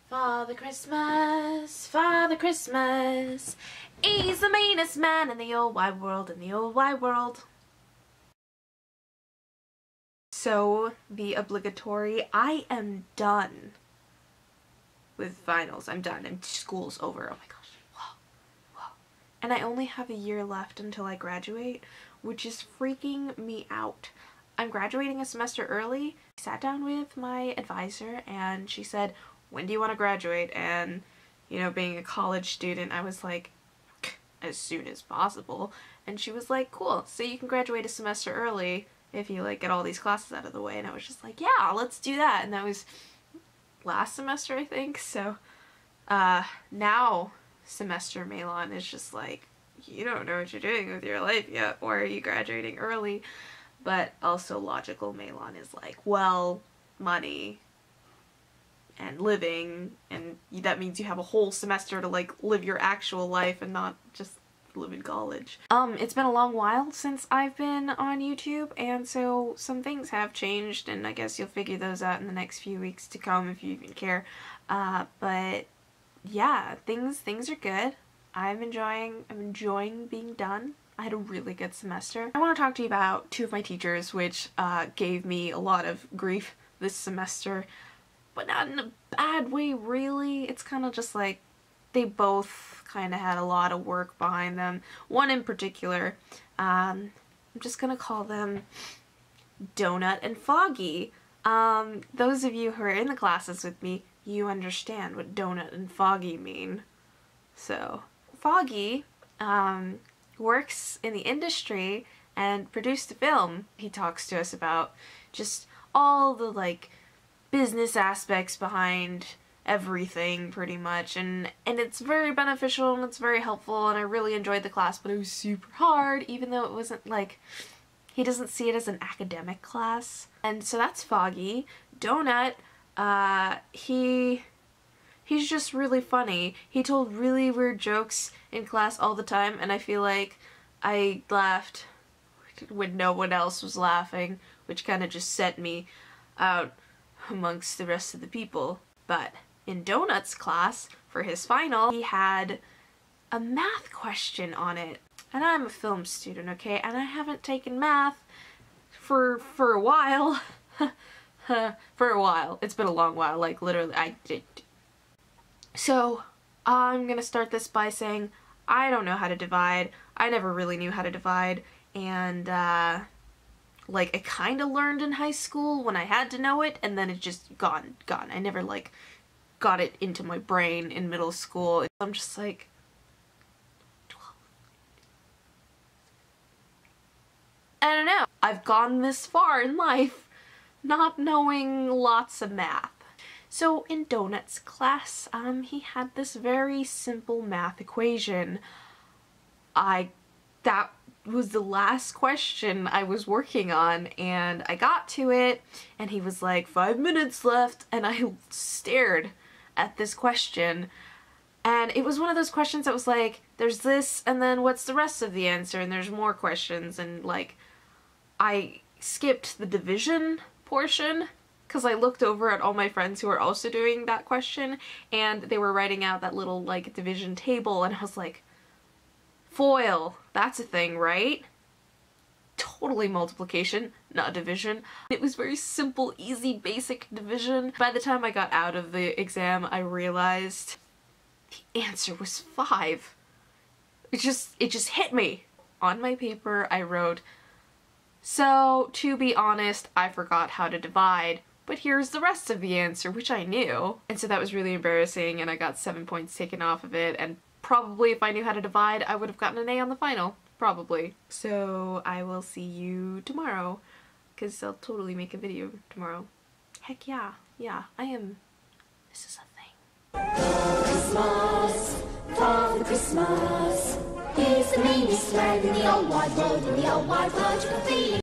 Father Christmas, he's the meanest man in the old wide world, So, the obligatory, I am done with finals. I'm done, and school's over. Oh my gosh. Whoa. And I only have a year left until I graduate, which is freaking me out. I'm graduating a semester early. I sat down with my advisor and she said, when do you want to graduate? And, you know, being a college student, I was like, as soon as possible. And she was like, cool, so you can graduate a semester early if you like get all these classes out of the way. And I was just like, yeah, let's do that. And that was last semester, I think. So now semester Malon is just like, you don't know what you're doing with your life yet, or are you graduating early? But also logical Malon is like, well, money and living, and that means you have a whole semester to like live your actual life and not just live in college. It's been a long while since I've been on YouTube, and so some things have changed, and I guess you'll figure those out in the next few weeks to come if you even care. But yeah, things are good. I'm enjoying being done. I had a really good semester. I want to talk to you about two of my teachers, which gave me a lot of grief this semester, but not in a bad way, really. It's kind of just like they both kind of had a lot of work behind them. One in particular, I'm just gonna call them Donut and Foggy. Those of you who are in the classes with me, you understand what Donut and Foggy mean. So, Foggy, works in the industry and produced a film. He talks to us about just all the like business aspects behind everything pretty much, and it's very beneficial and it's very helpful, and I really enjoyed the class, but it was super hard, even though it wasn't like, he doesn't see it as an academic class. And so that's Foggy. Donut, he's just really funny. He told really weird jokes in class all the time, and I feel like I laughed when no one else was laughing, which kind of just set me out amongst the rest of the people. But in Donut's class, for his final, he had a math question on it. And I'm a film student, okay? And I haven't taken math for a while. For a while. It's been a long while, like literally, So, I'm gonna start this by saying I don't know how to divide. I never really knew how to divide, and like I kind of learned in high school when I had to know it, and then it just gone. I never like got it into my brain in middle school. I'm just like 12. I don't know. I've gone this far in life not knowing lots of math. So in Donut's class, he had this very simple math equation. That was the last question I was working on, and I got to it, and he was like, 5 minutes left, and I stared at this question, and it was one of those questions that was like, there's this, and then what's the rest of the answer, and there's more questions, and like, I skipped the division portion, because I looked over at all my friends who were also doing that question, and they were writing out that little, like, division table, and I was like, FOIL, that's a thing, right? Totally multiplication, not division. It was very simple, easy, basic division. By the time I got out of the exam, I realized the answer was 5. It just hit me. On my paper, I wrote, so, to be honest, I forgot how to divide. But here's the rest of the answer, which I knew. And so that was really embarrassing, and I got 7 points taken off of it, and probably if I knew how to divide, I would have gotten an A on the final. Probably. So I will see you tomorrow, because I'll totally make a video tomorrow. Heck yeah. Yeah, I am. This is a thing. Christmas, Father Christmas, he's the meanest man in the old wide world, you can be.